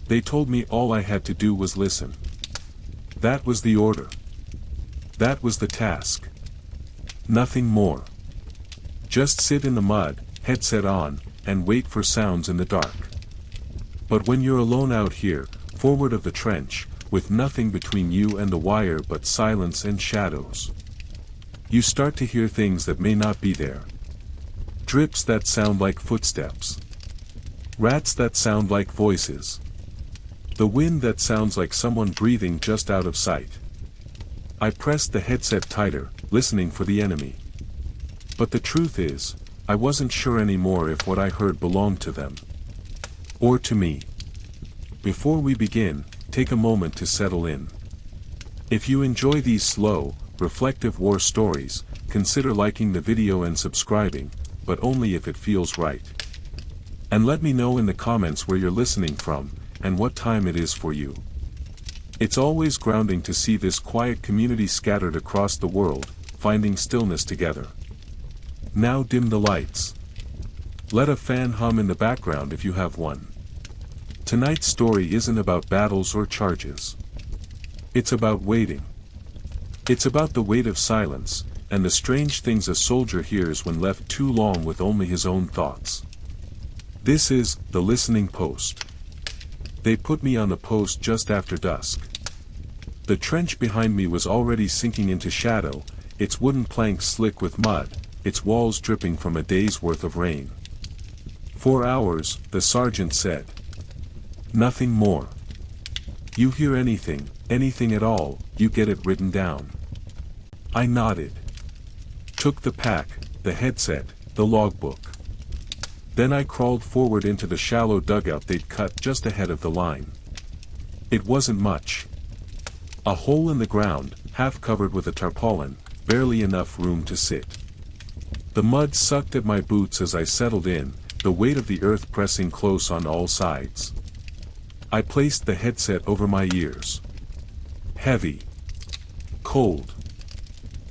They told me all I had to do was listen. That was the order. That was the task. Nothing more. Just sit in the mud, headset on, and wait for sounds in the dark. But when you're alone out here, forward of the trench, with nothing between you and the wire but silence and shadows, you start to hear things that may not be there. Drips that sound like footsteps. Rats that sound like voices. The wind that sounds like someone breathing just out of sight. I pressed the headset tighter, listening for the enemy. But the truth is, I wasn't sure anymore if what I heard belonged to them. Or to me. Before we begin, take a moment to settle in. If you enjoy these slow, reflective war stories, consider liking the video and subscribing, but only if it feels right. And let me know in the comments where you're listening from, and what time it is for you. It's always grounding to see this quiet community scattered across the world, finding stillness together. Now dim the lights. Let a fan hum in the background if you have one. Tonight's story isn't about battles or charges. It's about waiting. It's about the weight of silence, and the strange things a soldier hears when left too long with only his own thoughts. This is the listening post. They put me on the post just after dusk. The trench behind me was already sinking into shadow, its wooden planks slick with mud, its walls dripping from a day's worth of rain. 4 hours, the sergeant said. Nothing more. You hear anything, anything at all, you get it written down. I nodded. Took the pack, the headset, the logbook. Then I crawled forward into the shallow dugout they'd cut just ahead of the line. It wasn't much. A hole in the ground, half covered with a tarpaulin, barely enough room to sit. The mud sucked at my boots as I settled in, the weight of the earth pressing close on all sides. I placed the headset over my ears. Heavy. Cold.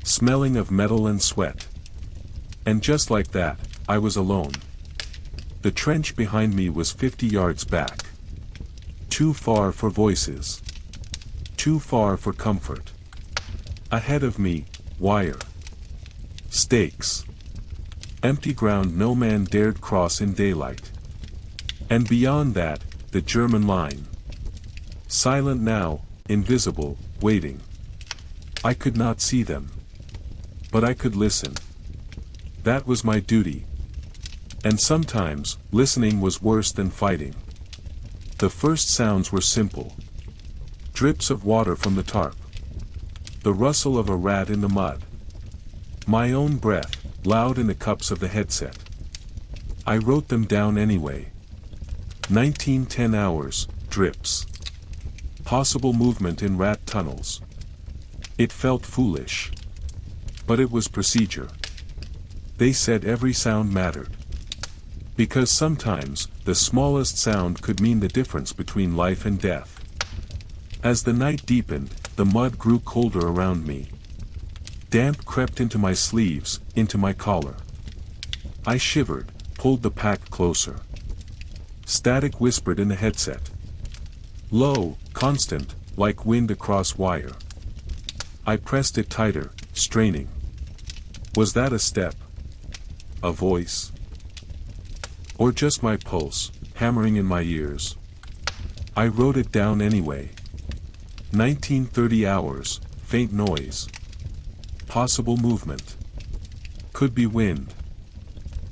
Smelling of metal and sweat. And just like that, I was alone. The trench behind me was 50 yards back. Too far for voices. Too far for comfort. Ahead of me, wire. Stakes. Empty ground no man dared cross in daylight. And beyond that, the German line. Silent now, invisible, waiting. I could not see them. But I could listen. That was my duty. And sometimes, listening was worse than fighting. The first sounds were simple. Drips of water from the tarp. The rustle of a rat in the mud. My own breath, loud in the cups of the headset. I wrote them down anyway. 1910 hours, drips. Possible movement in rat tunnels. It felt foolish. But it was procedure. They said every sound mattered. Because sometimes, the smallest sound could mean the difference between life and death. As the night deepened, the mud grew colder around me. Damp crept into my sleeves, into my collar. I shivered, pulled the pack closer. Static whispered in the headset. Low, constant, like wind across wire. I pressed it tighter, straining. Was that a step? A voice? Or just my pulse, hammering in my ears? I wrote it down anyway. 1930 hours, faint noise. Possible movement. Could be wind.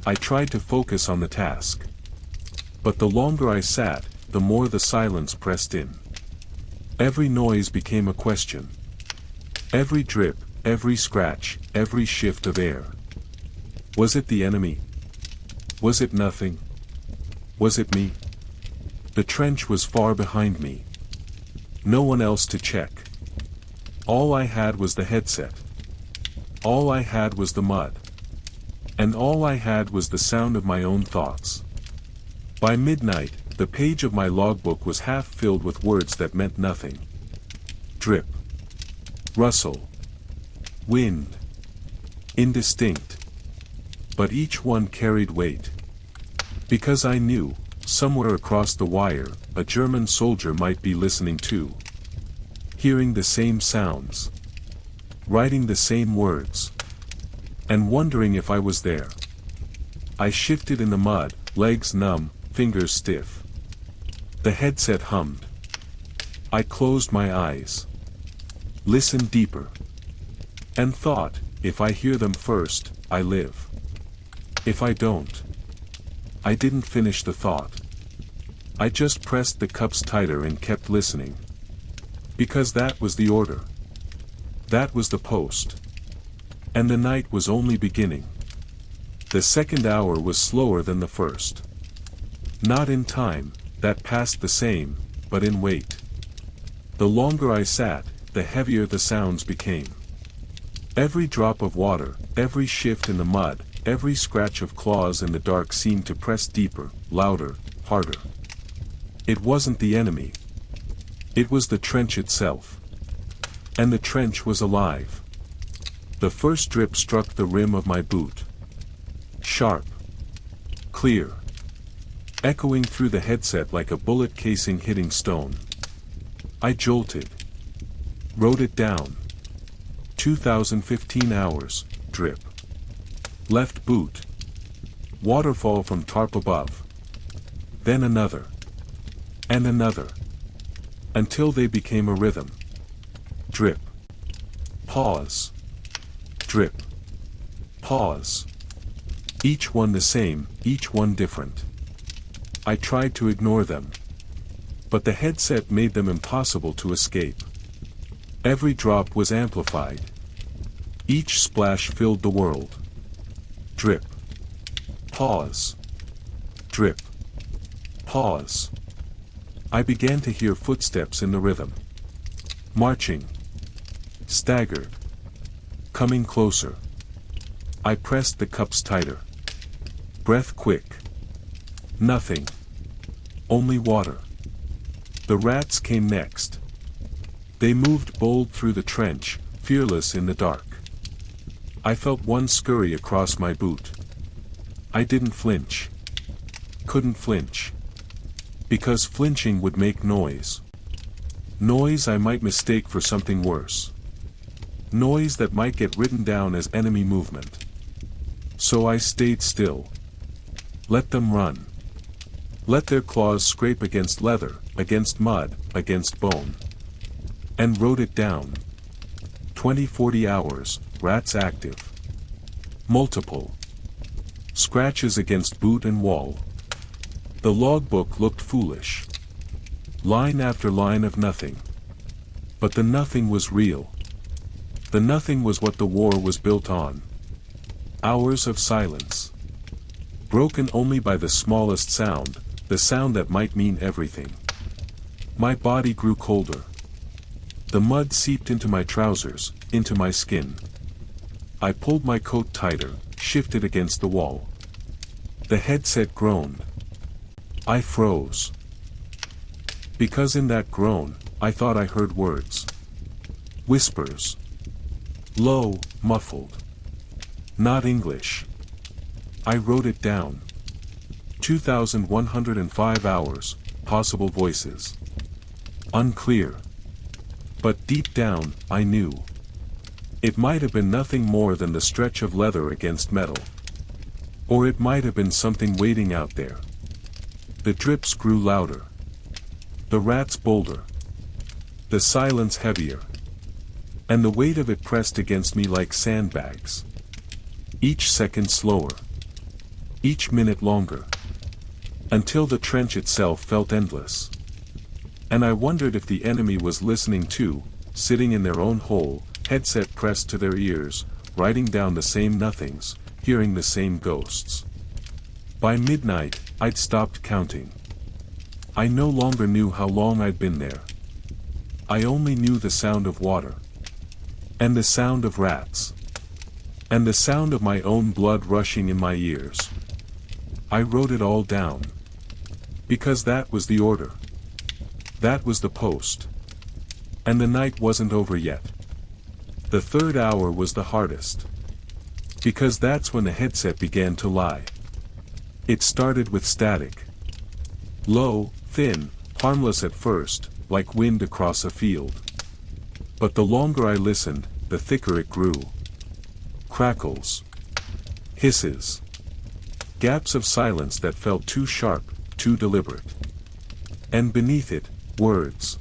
I tried to focus on the task. But the longer I sat, the more the silence pressed in. Every noise became a question. Every drip, every scratch, every shift of air. Was it the enemy? Was it nothing? Was it me? The trench was far behind me. No one else to check. All I had was the headset. All I had was the mud. And all I had was the sound of my own thoughts. By midnight, the page of my logbook was half filled with words that meant nothing. Drip. Rustle. Wind. Indistinct. But each one carried weight. Because I knew, somewhere across the wire, a German soldier might be listening too. Hearing the same sounds. Writing the same words. And wondering if I was there. I shifted in the mud, legs numb, fingers stiff. The headset hummed. I closed my eyes. Listened deeper. And thought, if I hear them first, I live. If I don't. I didn't finish the thought. I just pressed the cups tighter and kept listening. Because that was the order. That was the post. And the night was only beginning. The second hour was slower than the first. Not in time, that passed the same, but in weight. The longer I sat, the heavier the sounds became. Every drop of water, every shift in the mud, every scratch of claws in the dark seemed to press deeper, louder, harder. It wasn't the enemy. It was the trench itself. And the trench was alive. The first drip struck the rim of my boot. Sharp. Clear. Echoing through the headset like a bullet casing hitting stone. I jolted. Wrote it down. 2015 hours, drip. Left boot. Waterfall from tarp above. Then another. And another. Until they became a rhythm. Drip. Pause. Drip. Pause. Each one the same, each one different. I tried to ignore them. But the headset made them impossible to escape. Every drop was amplified. Each splash filled the world. Drip. Pause. Drip. Pause. I began to hear footsteps in the rhythm. Marching. Staggered. Coming closer. I pressed the cups tighter. Breath quick. Nothing. Only water. The rats came next. They moved bold through the trench, fearless in the dark. I felt one scurry across my boot. I didn't flinch. Couldn't flinch. Because flinching would make noise. Noise I might mistake for something worse. Noise that might get written down as enemy movement. So I stayed still. Let them run. Let their claws scrape against leather, against mud, against bone. And wrote it down. 20-40 hours, rats active. Multiple. Scratches against boot and wall. The logbook looked foolish. Line after line of nothing. But the nothing was real. The nothing was what the war was built on. Hours of silence. Broken only by the smallest sound, the sound that might mean everything. My body grew colder. The mud seeped into my trousers, into my skin. I pulled my coat tighter, shifted against the wall. The headset groaned. I froze. Because in that groan, I thought I heard words. Whispers. Low, muffled. Not English. I wrote it down. 2105 hours, possible voices. Unclear. But deep down, I knew. It might have been nothing more than the stretch of leather against metal. Or it might have been something waiting out there. The drips grew louder. The rats bolder. The silence heavier. And the weight of it pressed against me like sandbags. Each second slower. Each minute longer. Until the trench itself felt endless. And I wondered if the enemy was listening too, sitting in their own hole, headset pressed to their ears, writing down the same nothings, hearing the same ghosts. By midnight, I'd stopped counting. I no longer knew how long I'd been there. I only knew the sound of water. And the sound of rats. And the sound of my own blood rushing in my ears. I wrote it all down. Because that was the order. That was the post. And the night wasn't over yet. The third hour was the hardest. Because that's when the headset began to lie. It started with static. Low, thin, harmless at first, like wind across a field. But the longer I listened, the thicker it grew. Crackles. Hisses. Gaps of silence that felt too sharp, too deliberate. And beneath it, words.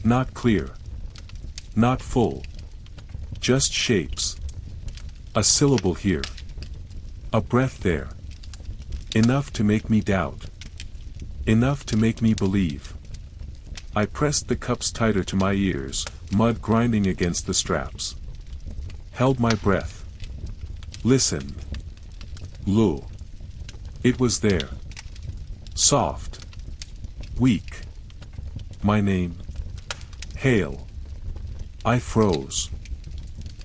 Not clear. Not full. Just shapes. A syllable here. A breath there. Enough to make me doubt. Enough to make me believe. I pressed the cups tighter to my ears, mud grinding against the straps. Held my breath. Listened. Lu. It was there. Soft. Weak. My name. Hale. I froze.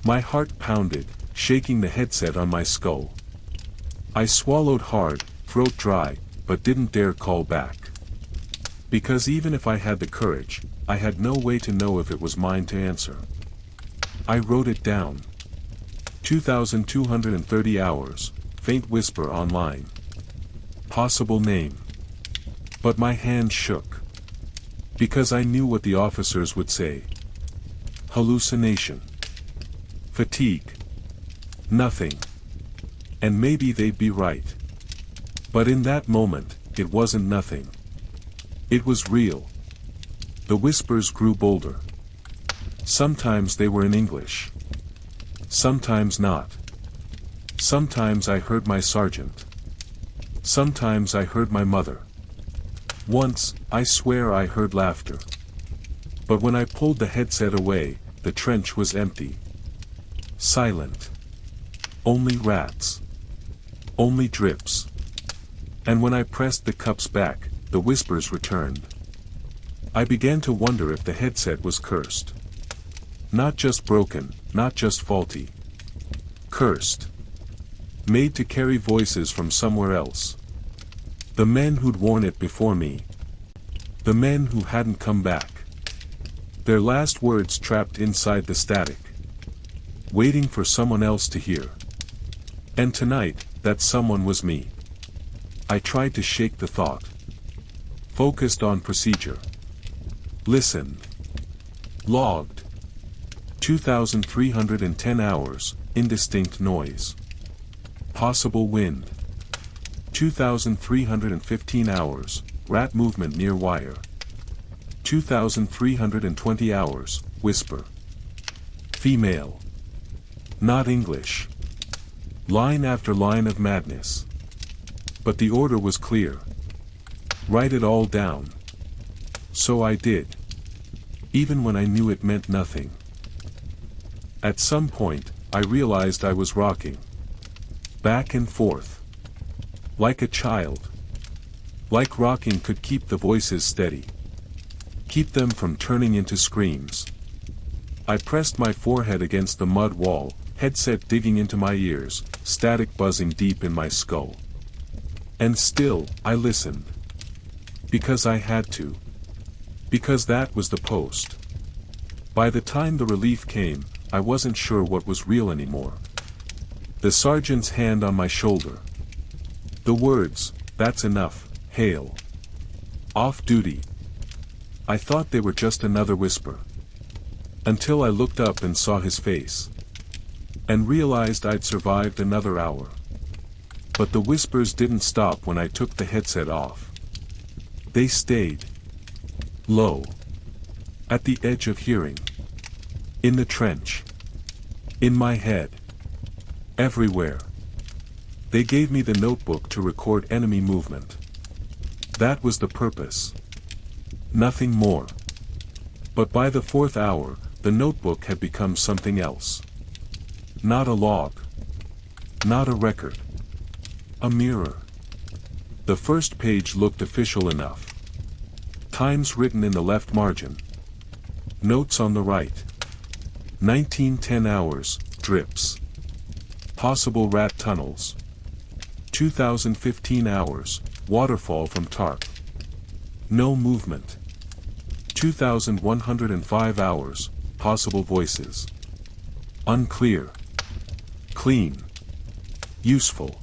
My heart pounded, shaking the headset on my skull. I swallowed hard, throat dry, but didn't dare call back. Because even if I had the courage, I had no way to know if it was mine to answer. I wrote it down. 2,230 hours, faint whisper online. Possible name. But my hand shook. Because I knew what the officers would say. Hallucination. Fatigue. Nothing. And maybe they'd be right. But in that moment, it wasn't nothing. It was real. The whispers grew bolder. Sometimes they were in English. Sometimes not. Sometimes I heard my sergeant. Sometimes I heard my mother. Once, I swear I heard laughter. But when I pulled the headset away, the trench was empty. Silent. Only rats. Only drips. And when I pressed the cups back, the whispers returned. I began to wonder if the headset was cursed. Not just broken, not just faulty. Cursed. Made to carry voices from somewhere else. The men who'd worn it before me. The men who hadn't come back. Their last words trapped inside the static. Waiting for someone else to hear. And tonight, that someone was me. I tried to shake the thought. Focused on procedure. Listened. Logged. 2,310 hours, indistinct noise. Possible wind. 2,315 hours, rat movement near wire. 2,320 hours, whisper. Female. Not English. Line after line of madness. But the order was clear. Write it all down. So I did. Even when I knew it meant nothing. At some point, I realized I was rocking. Back and forth. Like a child. Like rocking could keep the voices steady. Keep them from turning into screams. I pressed my forehead against the mud wall, headset digging into my ears, static buzzing deep in my skull. And still, I listened. Because I had to. Because that was the post. By the time the relief came, I wasn't sure what was real anymore. The sergeant's hand on my shoulder. The words, "That's enough, Hale. Off duty." I thought they were just another whisper. Until I looked up and saw his face. And realized I'd survived another hour. But the whispers didn't stop when I took the headset off. They stayed. Low. At the edge of hearing. In the trench. In my head. Everywhere. They gave me the notebook to record enemy movement. That was the purpose. Nothing more. But by the fourth hour, the notebook had become something else. Not a log. Not a record. A mirror. The first page looked official enough. Times written in the left margin. Notes on the right. 1910 hours, drips. Possible rat tunnels. 2015 hours, waterfall from tarp. No movement. 2,105 hours, possible voices. Unclear. Clean. Useful.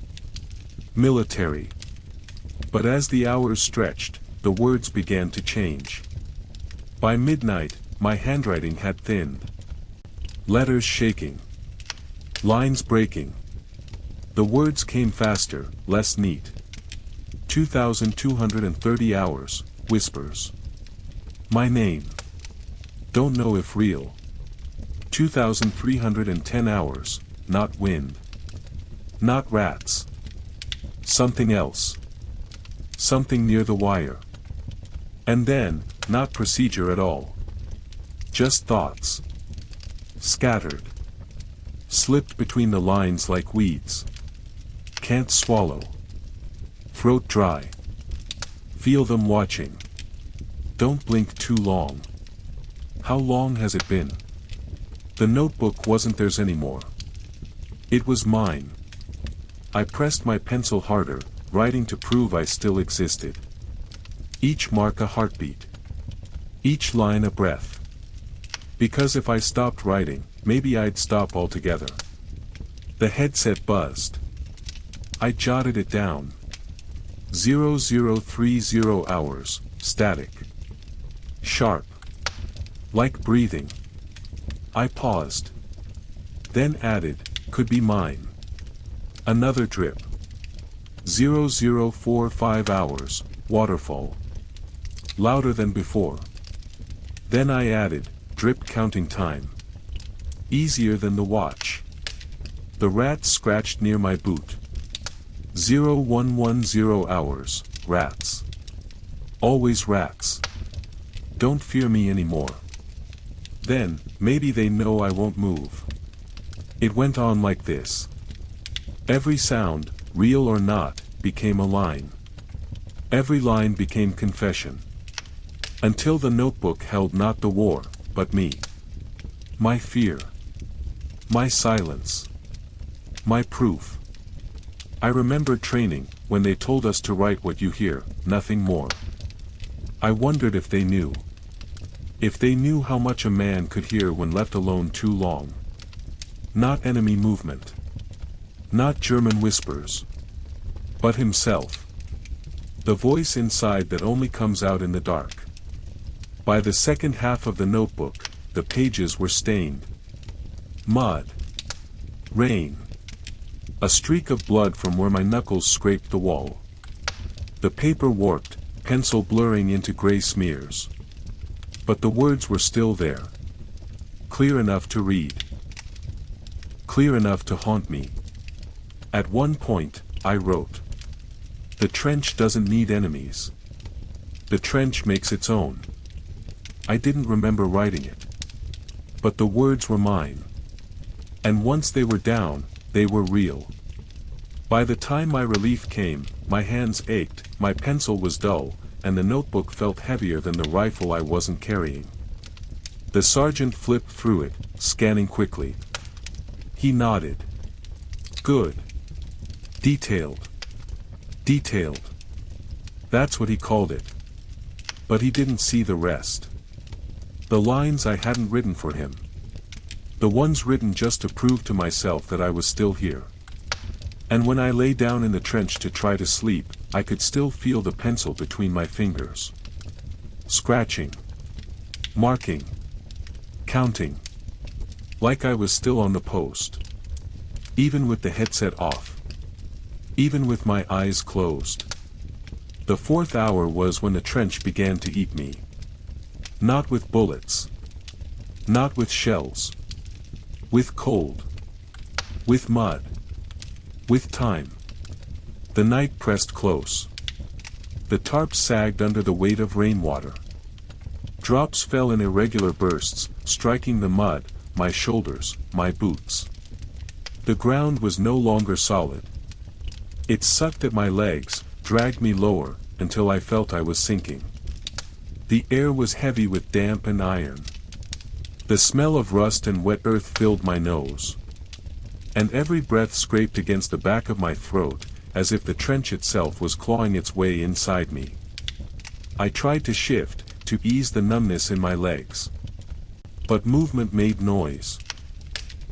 Military. But as the hours stretched, the words began to change. By midnight, my handwriting had thinned. Letters shaking. Lines breaking. The words came faster, less neat. 2,230 hours, whispers. My name. Don't know if real. 2,310 hours, not wind. Not rats. Something else. Something near the wire. And then, not procedure at all. Just thoughts. Scattered. Slipped between the lines like weeds. Can't swallow. Throat dry. Feel them watching. Don't blink too long. How long has it been? The notebook wasn't theirs anymore. It was mine. I pressed my pencil harder, writing to prove I still existed. Each mark a heartbeat. Each line a breath. Because if I stopped writing, maybe I'd stop altogether. The headset buzzed. I jotted it down. 0030 hours, static. Sharp. Like breathing. I paused. Then added, could be mine. Another drip. 0045 hours, waterfall. Louder than before. Then I added, drip counting time. Easier than the watch. The rat scratched near my boot. 0110 hours, rats. Always rats. Don't fear me anymore. Then, maybe they know I won't move. It went on like this. Every sound, real or not, became a line. Every line became confession. Until the notebook held not the war, but me. My fear. My silence. My proof. I remembered training, when they told us to write what you hear, nothing more. I wondered if they knew. If they knew how much a man could hear when left alone too long. Not enemy movement. Not German whispers. But himself. The voice inside that only comes out in the dark. By the second half of the notebook, the pages were stained. Mud. Rain. A streak of blood from where my knuckles scraped the wall. The paper warped, pencil blurring into gray smears. But the words were still there. Clear enough to read. Clear enough to haunt me. At one point, I wrote. The trench doesn't need enemies. The trench makes its own. I didn't remember writing it. But the words were mine. And once they were down, they were real. By the time my relief came, my hands ached, my pencil was dull, and the notebook felt heavier than the rifle I wasn't carrying. The sergeant flipped through it, scanning quickly. He nodded. Good. Detailed. Detailed. That's what he called it. But he didn't see the rest. The lines I hadn't written for him. The ones written just to prove to myself that I was still here. And when I lay down in the trench to try to sleep, I could still feel the pencil between my fingers. Scratching. Marking. Counting. Like I was still on the post. Even with the headset off. Even with my eyes closed. The fourth hour was when the trench began to eat me. Not with bullets. Not with shells. With cold. With mud. With time. The night pressed close. The tarp sagged under the weight of rainwater. Drops fell in irregular bursts, striking the mud, my shoulders, my boots. The ground was no longer solid. It sucked at my legs, dragged me lower, until I felt I was sinking. The air was heavy with damp and iron. The smell of rust and wet earth filled my nose. And every breath scraped against the back of my throat, as if the trench itself was clawing its way inside me. I tried to shift, to ease the numbness in my legs. But movement made noise.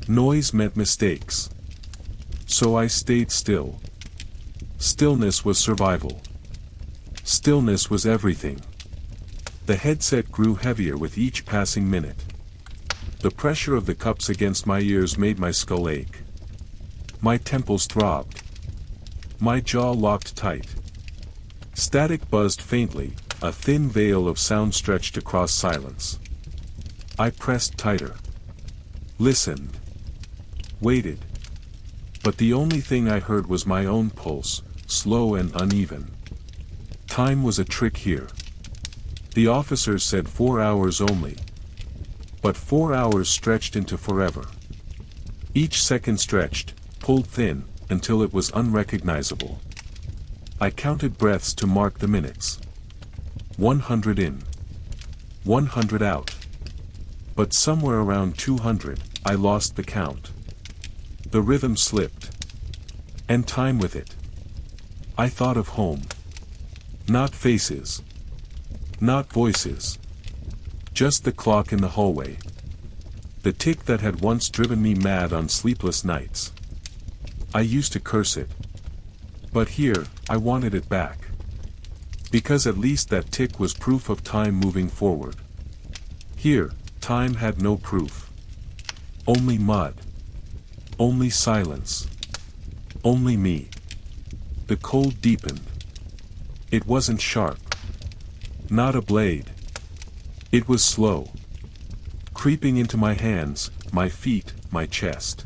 Noise meant mistakes. So I stayed still. Stillness was survival. Stillness was everything. The headset grew heavier with each passing minute. The pressure of the cups against my ears made my skull ache. My temples throbbed. My jaw locked tight. Static buzzed faintly, a thin veil of sound stretched across silence. I pressed tighter. Listened. Waited. But the only thing I heard was my own pulse, slow and uneven. Time was a trick here. The officers said 4 hours only. But 4 hours stretched into forever. Each second stretched, pulled thin, until it was unrecognizable. I counted breaths to mark the minutes. 100 in. 100 out. But somewhere around 200, I lost the count. The rhythm slipped. And time with it. I thought of home. Not faces. Not voices. Just the clock in the hallway. The tick that had once driven me mad on sleepless nights. I used to curse it. But here, I wanted it back. Because at least that tick was proof of time moving forward. Here, time had no proof. Only mud. Only silence. Only me. The cold deepened. It wasn't sharp. Not a blade. It was slow. Creeping into my hands, my feet, my chest.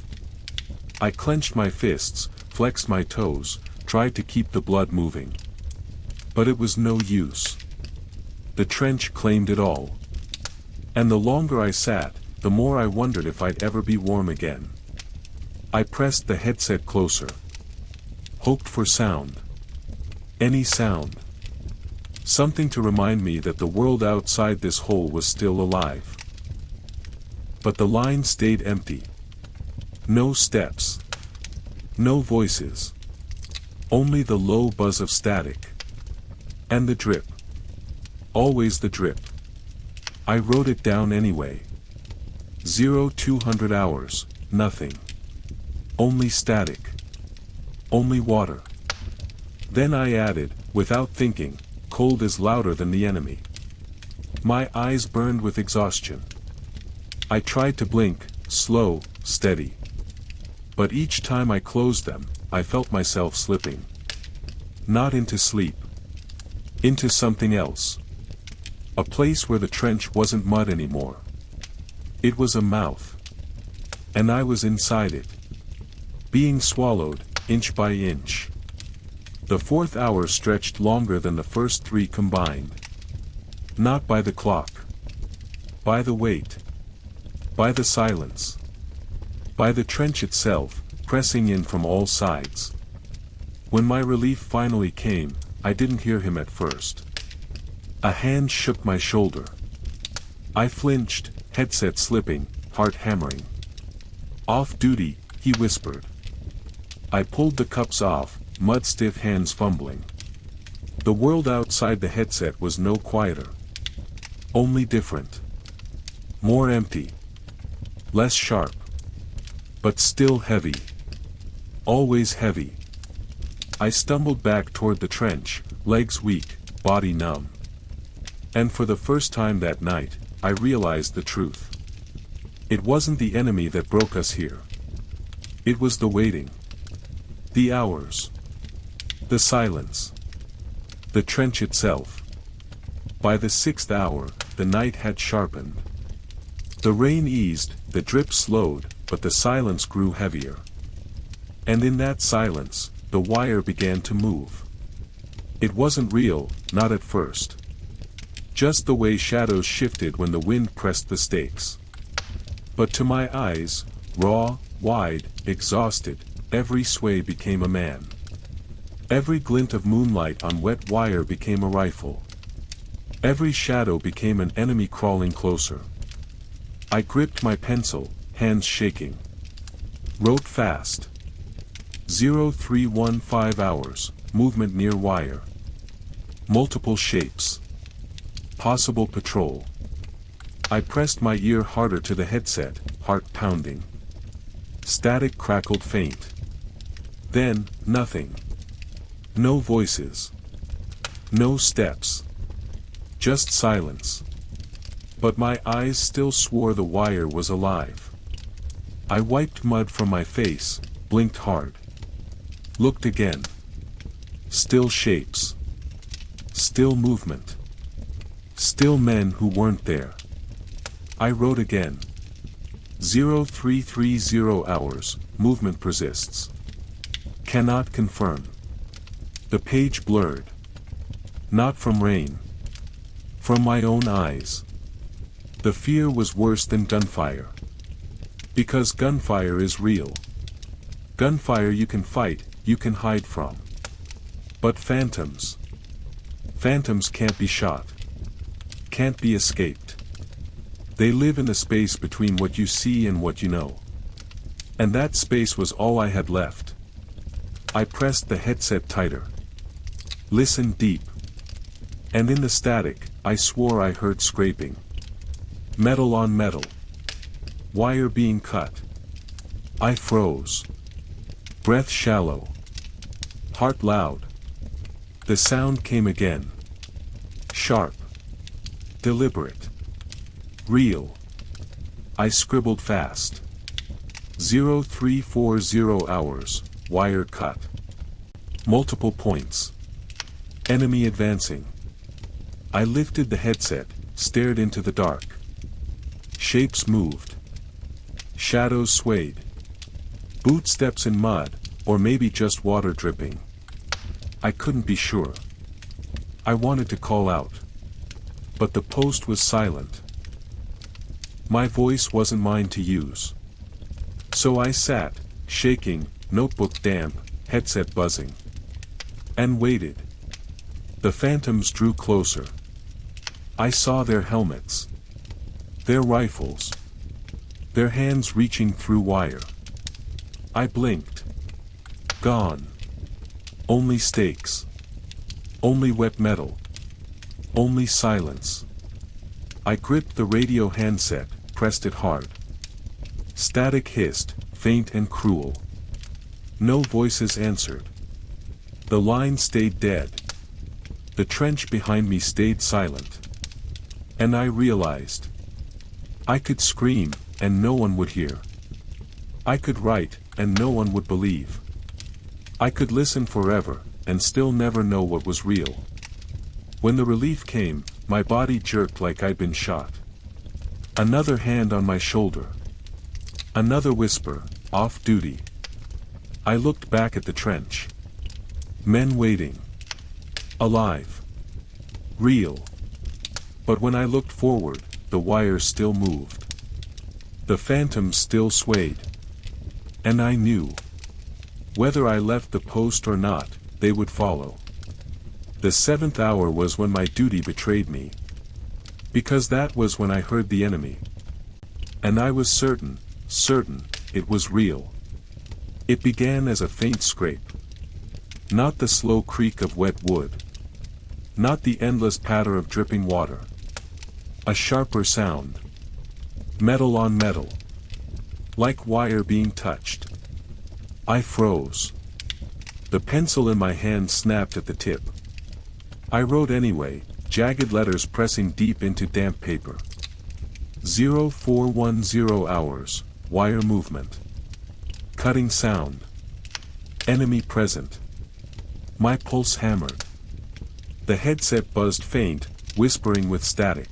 I clenched my fists, flexed my toes, tried to keep the blood moving. But it was no use. The trench claimed it all. And the longer I sat, the more I wondered if I'd ever be warm again. I pressed the headset closer. Hoped for sound. Any sound. Something to remind me that the world outside this hole was still alive. But the line stayed empty. No steps. No voices. Only the low buzz of static. And the drip. Always the drip. I wrote it down anyway. 0200 hours, nothing. Only static. Only water. Then I added, without thinking, cold is louder than the enemy. My eyes burned with exhaustion. I tried to blink, slow, steady. But each time I closed them, I felt myself slipping. Not into sleep. Into something else. A place where the trench wasn't mud anymore. It was a mouth. And I was inside it. Being swallowed, inch by inch. The fourth hour stretched longer than the first three combined. Not by the clock. By the weight. By the silence. By the trench itself, pressing in from all sides. When my relief finally came, I didn't hear him at first. A hand shook my shoulder. I flinched, headset slipping, heart hammering. Off duty, he whispered. I pulled the cups off, mud-stiff hands fumbling. The world outside the headset was no quieter. Only different. More empty. Less sharp. But still heavy. Always heavy. I stumbled back toward the trench, legs weak, body numb. And for the first time that night, I realized the truth. It wasn't the enemy that broke us here. It was the waiting. The hours. The silence. The trench itself. By the 6th hour, the night had sharpened. The rain eased, the drip slowed, but the silence grew heavier. And in that silence, the wire began to move. It wasn't real, not at first. Just the way shadows shifted when the wind pressed the stakes. But to my eyes, raw, wide, exhausted, every sway became a man. Every glint of moonlight on wet wire became a rifle. Every shadow became an enemy crawling closer. I gripped my pencil, hands shaking. Wrote fast. 0315 hours, movement near wire. Multiple shapes. Possible patrol. I pressed my ear harder to the headset, heart pounding. Static crackled faint. Then, nothing. No voices. No steps. Just silence. But my eyes still swore the wire was alive. I wiped mud from my face, blinked hard. Looked again. Still shapes. Still movement. Still men who weren't there. I wrote again. 0330 hours, movement persists. Cannot confirm. The page blurred. Not from rain. From my own eyes. The fear was worse than gunfire. Because gunfire is real. Gunfire you can fight, you can hide from. But phantoms. Phantoms can't be shot. Can't be escaped. They live in the space between what you see and what you know. And that space was all I had left. I pressed the headset tighter. Listened deep. And in the static, I swore I heard scraping. Metal on metal. Wire being cut. I froze. Breath shallow. Heart loud. The sound came again. Sharp. Deliberate. Real. I scribbled fast. 0340 hours, wire cut. Multiple points. Enemy advancing. I lifted the headset, stared into the dark. Shapes moved. Shadows swayed. Bootsteps in mud, or maybe just water dripping. I couldn't be sure. I wanted to call out. But the post was silent. My voice wasn't mine to use. So I sat, shaking, notebook damp, headset buzzing. And waited. The phantoms drew closer. I saw their helmets. Their rifles. Their hands reaching through wire. I blinked. Gone. Only stakes. Only wet metal. Only silence. I gripped the radio handset, pressed it hard. Static hissed, faint and cruel. No voices answered. The line stayed dead. The trench behind me stayed silent. And I realized. I could scream, and no one would hear. I could write, and no one would believe. I could listen forever, and still never know what was real. When the relief came, my body jerked like I'd been shot. Another hand on my shoulder. Another whisper, off duty. I looked back at the trench. Men waiting. Alive. Real. But when I looked forward, the wire still moved. The phantoms still swayed. And I knew. Whether I left the post or not, they would follow. The 7th hour was when my duty betrayed me. Because that was when I heard the enemy. And I was certain it was real. It began as a faint scrape. Not the slow creak of wet wood. Not the endless patter of dripping water. A sharper sound. Metal on metal. Like wire being touched. I froze. The pencil in my hand snapped at the tip. I wrote anyway, jagged letters pressing deep into damp paper. 0410 hours, wire movement. Cutting sound. Enemy present. My pulse hammered. The headset buzzed faint, whispering with static.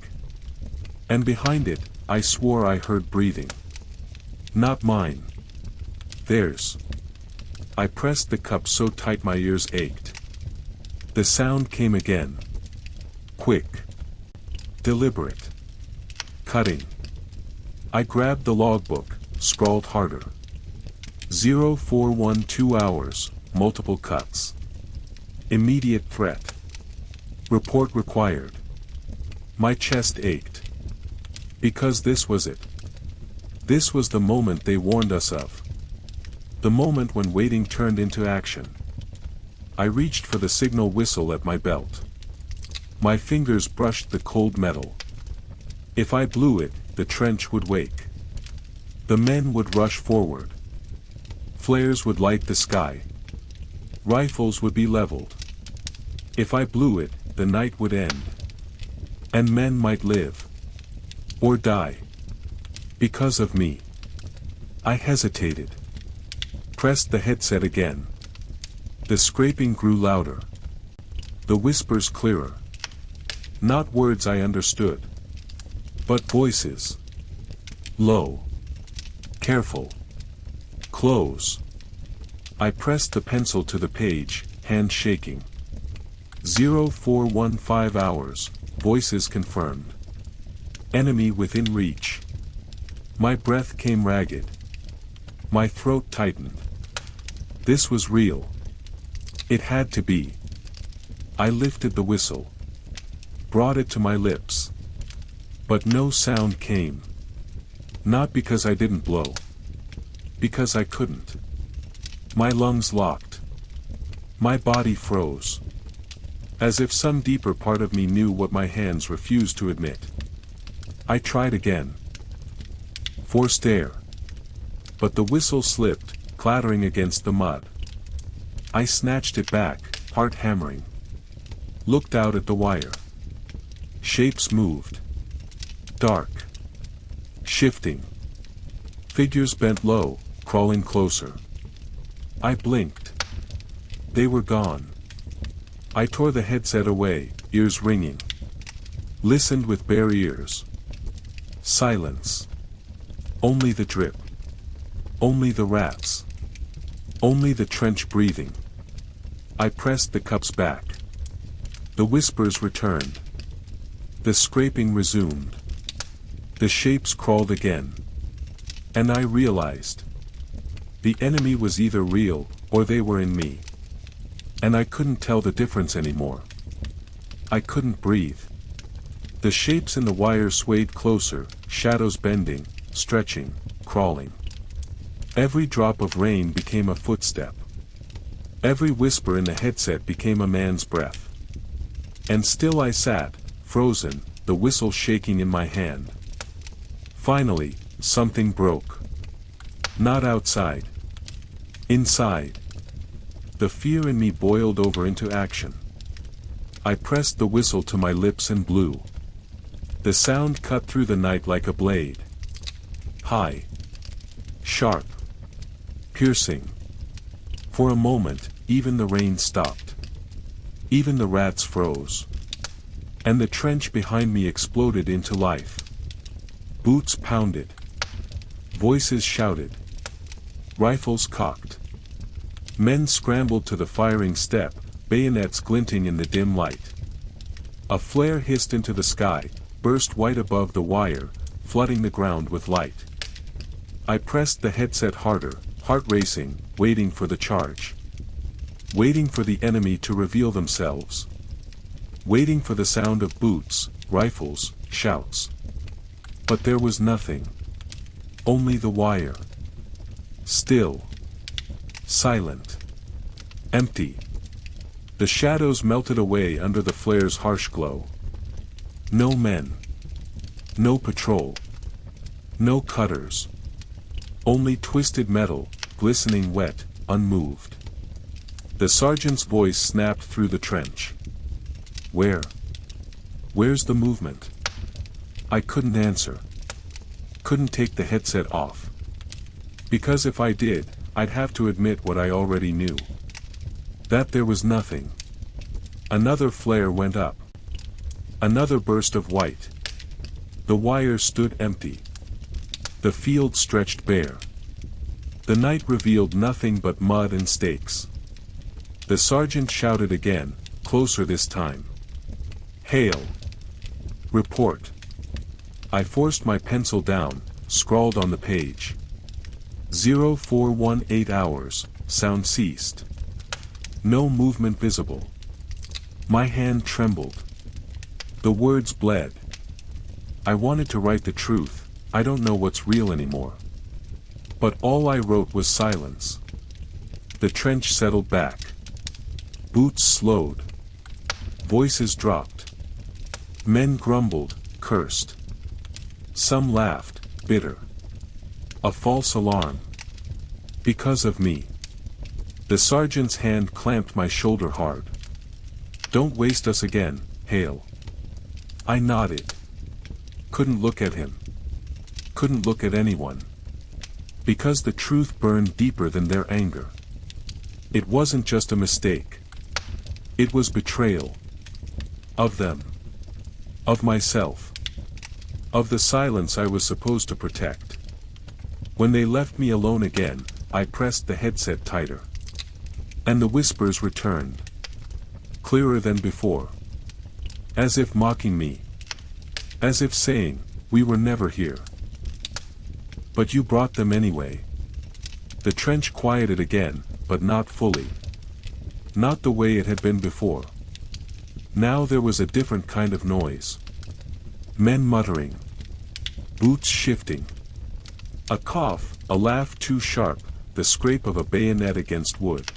And behind it, I swore I heard breathing. Not mine. Theirs. I pressed the cup so tight my ears ached. The sound came again. Quick. Deliberate. Cutting. I grabbed the logbook, scrawled harder. 0412 hours, multiple cuts. Immediate threat. Report required. My chest ached. Because this was it. This was the moment they warned us of. The moment when waiting turned into action. I reached for the signal whistle at my belt. My fingers brushed the cold metal. If I blew it, the trench would wake. The men would rush forward. Flares would light the sky. Rifles would be leveled. If I blew it, the night would end. And men might live. Or die. Because of me. I hesitated. Pressed the headset again. The scraping grew louder. The whispers clearer. Not words I understood. But voices. Low. Careful. Close. I pressed the pencil to the page, hand shaking. 0415 hours, voices confirmed. Enemy within reach. My breath came ragged. My throat tightened. This was real. It had to be. I lifted the whistle. Brought it to my lips. But no sound came. Not because I didn't blow. Because I couldn't. My lungs locked. My body froze. As if some deeper part of me knew what my hands refused to admit. I tried again. Forced air. But the whistle slipped, clattering against the mud. I snatched it back, heart hammering. Looked out at the wire. Shapes moved. Dark. Shifting. Figures bent low, crawling closer. I blinked. They were gone. I tore the headset away, ears ringing. Listened with bare ears. Silence. Only the drip. Only the rats. Only the trench breathing. I pressed the cups back. The whispers returned. The scraping resumed. The shapes crawled again. And I realized. The enemy was either real, or they were in me. And I couldn't tell the difference anymore. I couldn't breathe. The shapes in the wire swayed closer, shadows bending, stretching, crawling. Every drop of rain became a footstep. Every whisper in the headset became a man's breath. And still I sat, frozen, the whistle shaking in my hand. Finally, something broke. Not outside. Inside. The fear in me boiled over into action. I pressed the whistle to my lips and blew. The sound cut through the night like a blade. High. Sharp. Piercing. For a moment, even the rain stopped. Even the rats froze. And the trench behind me exploded into life. Boots pounded. Voices shouted. Rifles cocked. Men scrambled to the firing step, bayonets glinting in the dim light. A flare hissed into the sky, burst white above the wire, flooding the ground with light. I pressed the headset harder, heart racing, waiting for the charge. Waiting for the enemy to reveal themselves. Waiting for the sound of boots, rifles, shouts. But there was nothing. Only the wire. Still. Silent. Empty. The shadows melted away under the flare's harsh glow. No men. No patrol. No cutters. Only twisted metal, glistening wet, unmoved. The sergeant's voice snapped through the trench. Where? Where's the movement? I couldn't answer. Couldn't take the headset off. Because if I did, I'd have to admit what I already knew. That there was nothing. Another flare went up. Another burst of white. The wire stood empty. The field stretched bare. The night revealed nothing but mud and stakes. The sergeant shouted again, closer this time. Hail. Report. I forced my pencil down, scrawled on the page. 0418 hours, sound ceased. No movement visible. My hand trembled. The words bled. I wanted to write the truth, I don't know what's real anymore. But all I wrote was silence. The trench settled back. Boots slowed. Voices dropped. Men grumbled, cursed. Some laughed, bitter. A false alarm. Because of me. The sergeant's hand clamped my shoulder hard. Don't waste us again, Hale. I nodded. Couldn't look at him. Couldn't look at anyone. Because the truth burned deeper than their anger. It wasn't just a mistake. It was betrayal. Of them. Of myself. Of the silence I was supposed to protect. When they left me alone again, I pressed the headset tighter. And the whispers returned. Clearer than before. As if mocking me. As if saying, we were never here. But you brought them anyway. The trench quieted again, but not fully. Not the way it had been before. Now there was a different kind of noise. Men muttering. Boots shifting. A cough, a laugh too sharp, the scrape of a bayonet against wood.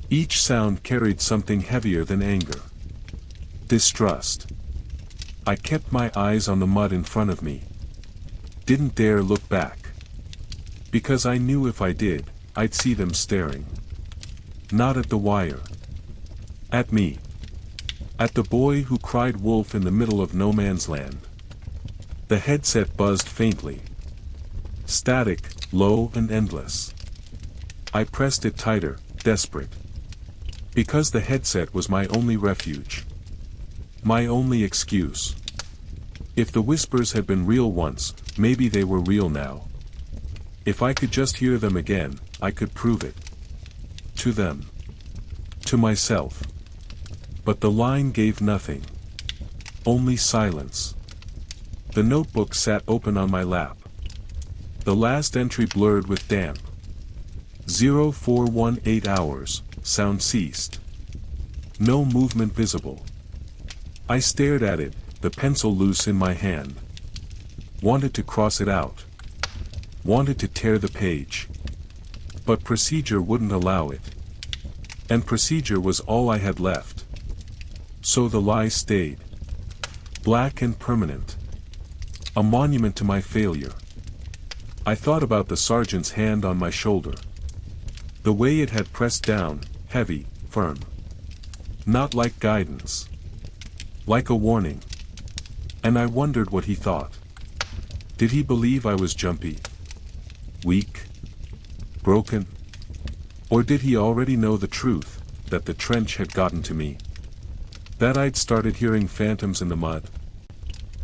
Each sound carried something heavier than anger. Distrust. I kept my eyes on the mud in front of me. Didn't dare look back. Because I knew if I did, I'd see them staring. Not at the wire. At me. At the boy who cried wolf in the middle of no man's land. The headset buzzed faintly. Static, low and endless. I pressed it tighter, desperate. Because the headset was my only refuge. My only excuse. If the whispers had been real once, maybe they were real now. If I could just hear them again, I could prove it. To them. To myself. But the line gave nothing. Only silence. The notebook sat open on my lap. The last entry blurred with damp. 0418 hours, sound ceased. No movement visible. I stared at it, the pencil loose in my hand. Wanted to cross it out. Wanted to tear the page. But procedure wouldn't allow it. And procedure was all I had left. So the lie stayed. Black and permanent. A monument to my failure. I thought about the sergeant's hand on my shoulder. The way it had pressed down, heavy, firm. Not like guidance. Like a warning. And I wondered what he thought. Did he believe I was jumpy? Weak? Broken? Or did he already know the truth, that the trench had gotten to me? That I'd started hearing phantoms in the mud?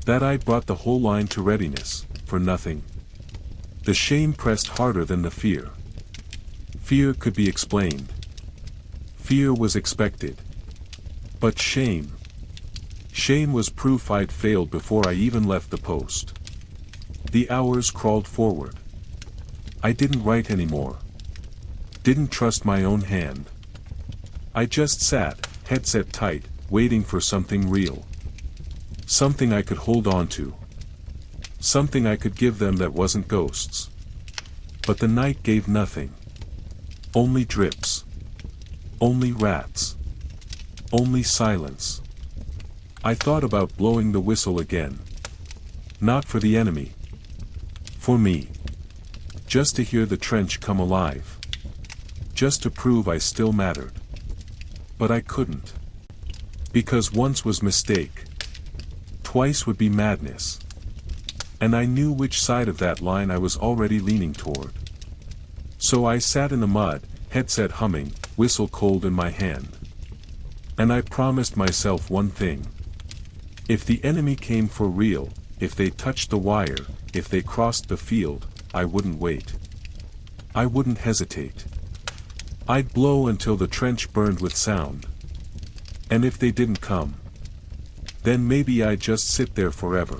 That I'd brought the whole line to readiness, for nothing? The shame pressed harder than the fear. Fear could be explained. Fear was expected. But shame. Shame was proof I'd failed before I even left the post. The hours crawled forward. I didn't write anymore. Didn't trust my own hand. I just sat, headset tight, waiting for something real. Something I could hold on to. Something I could give them that wasn't ghosts. But the night gave nothing. Only drips. Only rats. Only silence. I thought about blowing the whistle again. Not for the enemy. For me. Just to hear the trench come alive. Just to prove I still mattered. But I couldn't. Because once was mistake. Twice would be madness. And I knew which side of that line I was already leaning toward. So I sat in the mud, headset humming, whistle cold in my hand. And I promised myself one thing. If the enemy came for real, if they touched the wire, if they crossed the field, I wouldn't wait. I wouldn't hesitate. I'd blow until the trench burned with sound. And if they didn't come, then maybe I'd just sit there forever.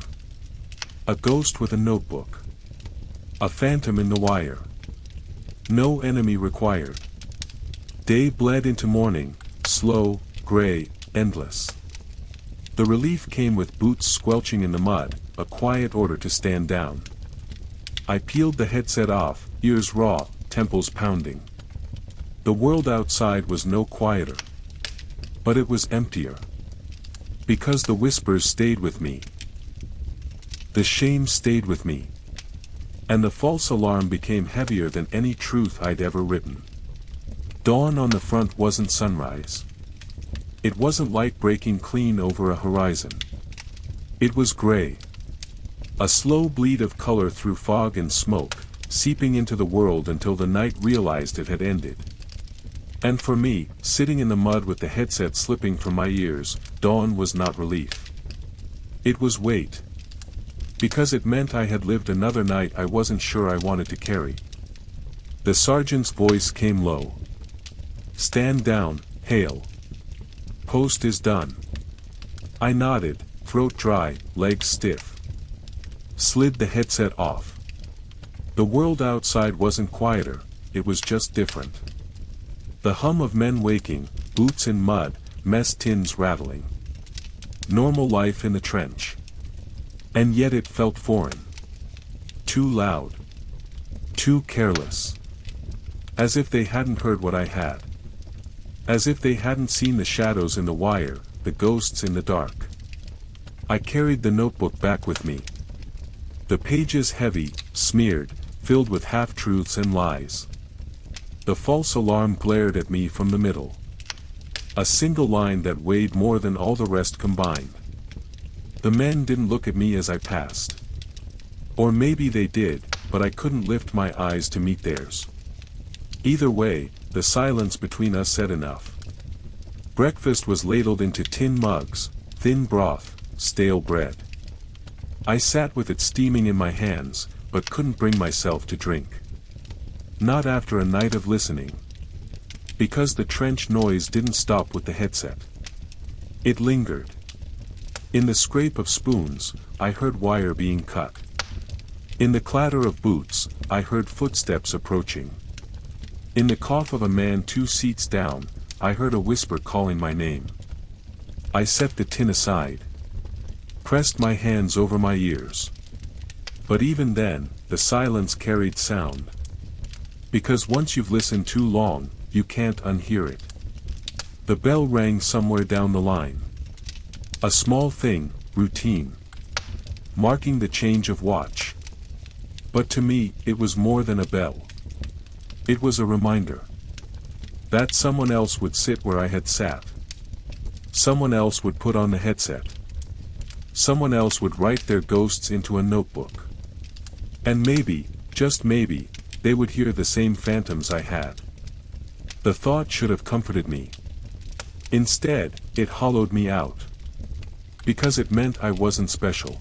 A ghost with a notebook. A phantom in the wire. No enemy required. Day bled into morning, slow, gray, endless. The relief came with boots squelching in the mud, a quiet order to stand down. I peeled the headset off, ears raw, temples pounding. The world outside was no quieter. But it was emptier. Because the whispers stayed with me. The shame stayed with me. And the false alarm became heavier than any truth I'd ever written. Dawn on the front wasn't sunrise. It wasn't like breaking clean over a horizon. It was gray. A slow bleed of color through fog and smoke, seeping into the world until the night realized it had ended. And for me, sitting in the mud with the headset slipping from my ears, dawn was not relief. It was weight. Because it meant I had lived another night I wasn't sure I wanted to carry. The sergeant's voice came low. "Stand down, Hale. Post is done." I nodded, throat dry, legs stiff. Slid the headset off. The world outside wasn't quieter, it was just different. The hum of men waking, boots in mud, mess tins rattling. Normal life in the trench. And yet it felt foreign. Too loud. Too careless. As if they hadn't heard what I had. As if they hadn't seen the shadows in the wire, the ghosts in the dark. I carried the notebook back with me. The pages heavy, smeared, filled with half-truths and lies. The false alarm glared at me from the middle. A single line that weighed more than all the rest combined. The men didn't look at me as I passed. Or maybe they did, but I couldn't lift my eyes to meet theirs. Either way, the silence between us said enough. Breakfast was ladled into tin mugs, thin broth, stale bread. I sat with it steaming in my hands, but couldn't bring myself to drink. Not after a night of listening. Because the trench noise didn't stop with the headset. It lingered. In the scrape of spoons, I heard wire being cut. In the clatter of boots, I heard footsteps approaching. In the cough of a man 2 seats down, I heard a whisper calling my name. I set the tin aside. Pressed my hands over my ears. But even then, the silence carried sound. Because once you've listened too long, you can't unhear it. The bell rang somewhere down the line. A small thing, routine. Marking the change of watch. But to me, it was more than a bell. It was a reminder. That someone else would sit where I had sat. Someone else would put on the headset. Someone else would write their ghosts into a notebook. And maybe, just maybe, they would hear the same phantoms I had. The thought should have comforted me. Instead, it hollowed me out. Because it meant I wasn't special.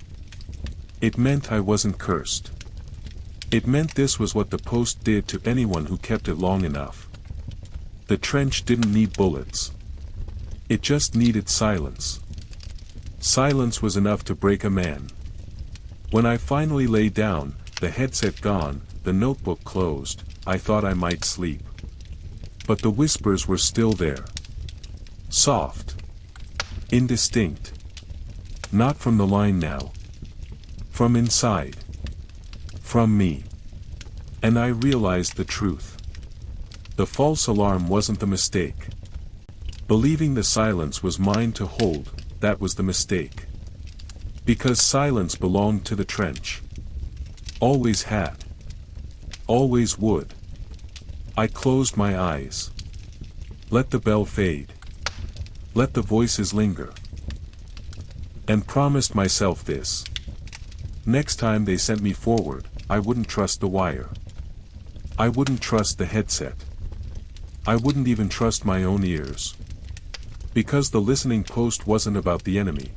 It meant I wasn't cursed. It meant this was what the post did to anyone who kept it long enough. The trench didn't need bullets. It just needed silence. Silence was enough to break a man. When I finally lay down, the headset gone, the notebook closed, I thought I might sleep. But the whispers were still there. Soft. Indistinct. Not from the line now. From inside. From me. And I realized the truth. The false alarm wasn't the mistake. Believing the silence was mine to hold, that was the mistake. Because silence belonged to the trench. Always had. Always would. I closed my eyes. Let the bell fade. Let the voices linger. And promised myself this. Next time they sent me forward, I wouldn't trust the wire. I wouldn't trust the headset. I wouldn't even trust my own ears. Because the listening post wasn't about the enemy.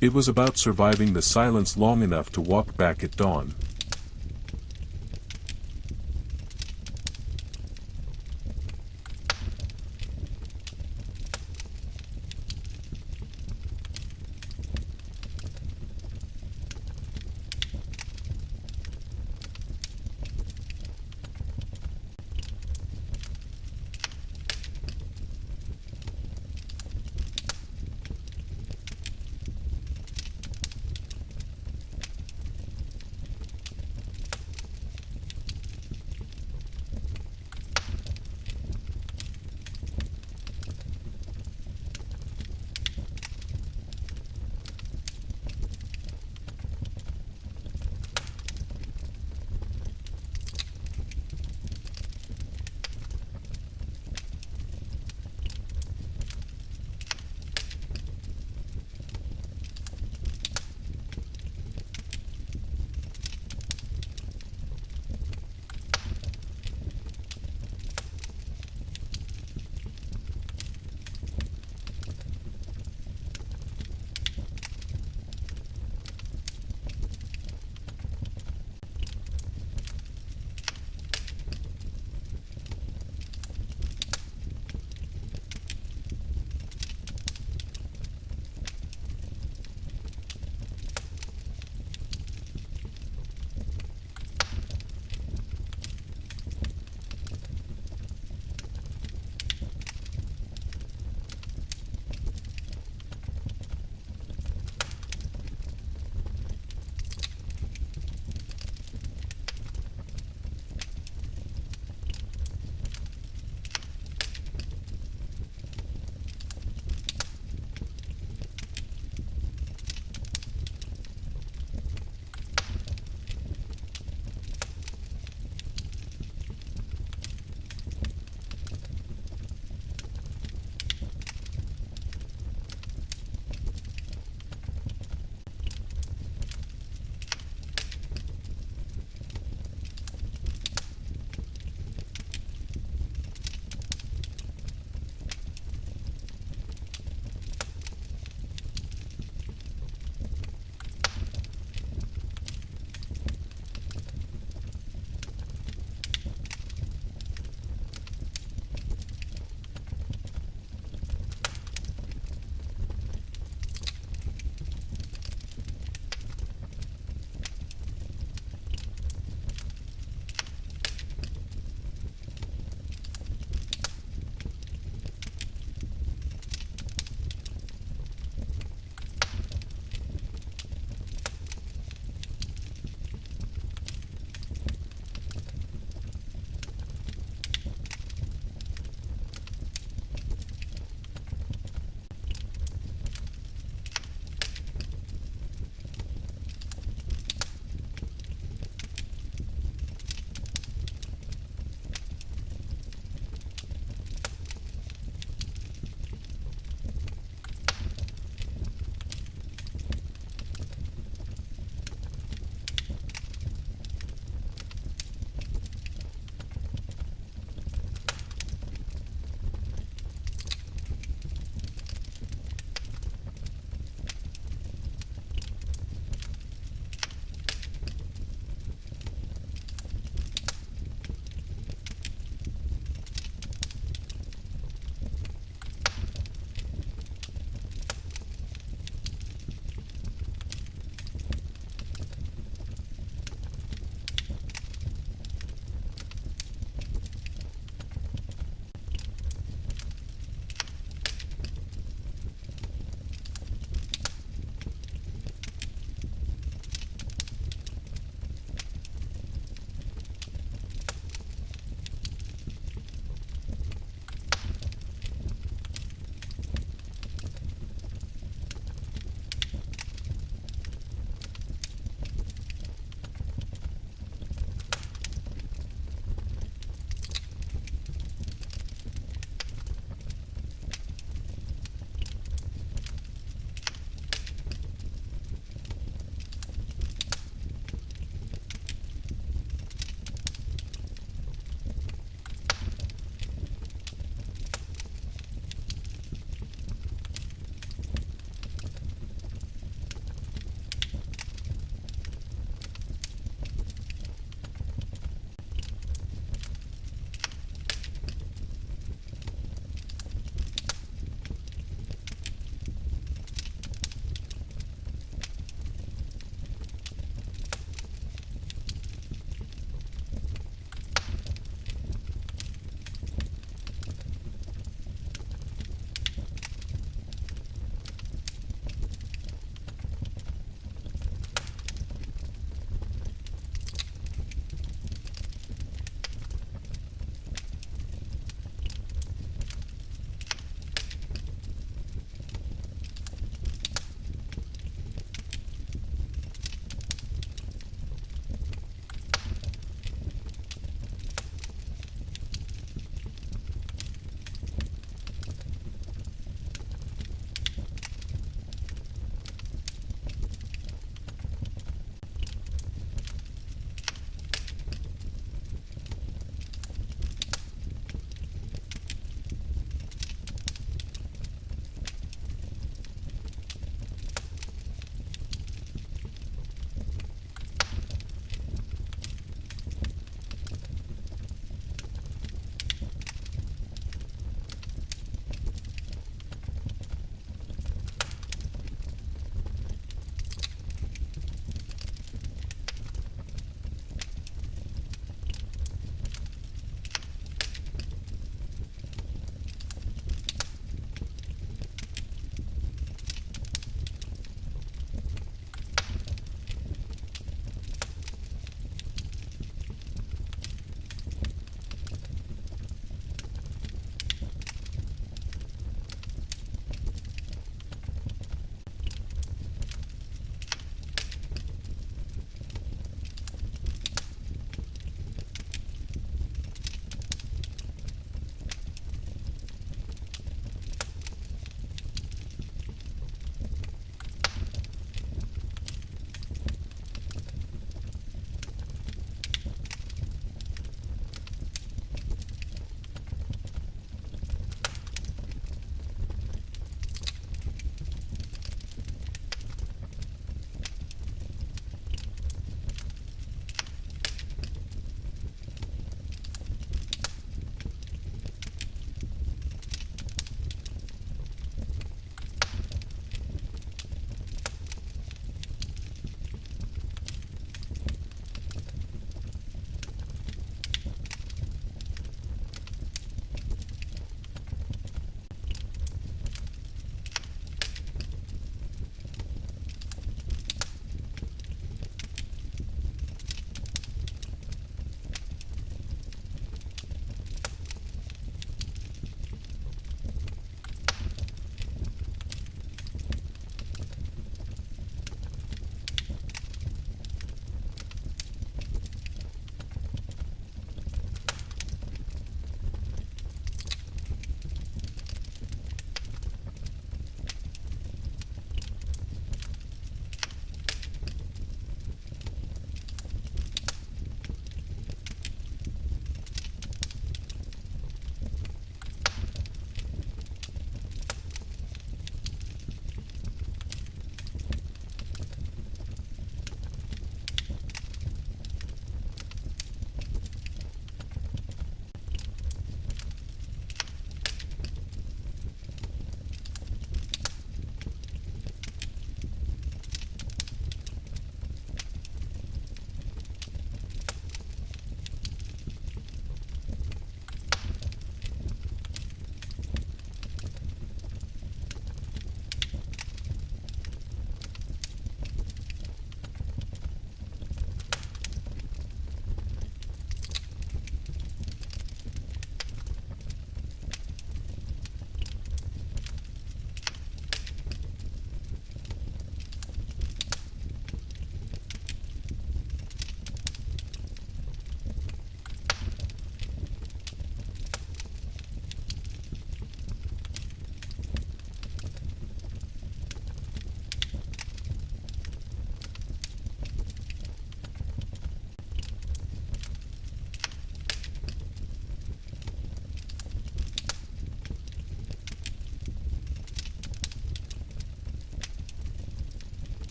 It was about surviving the silence long enough to walk back at dawn.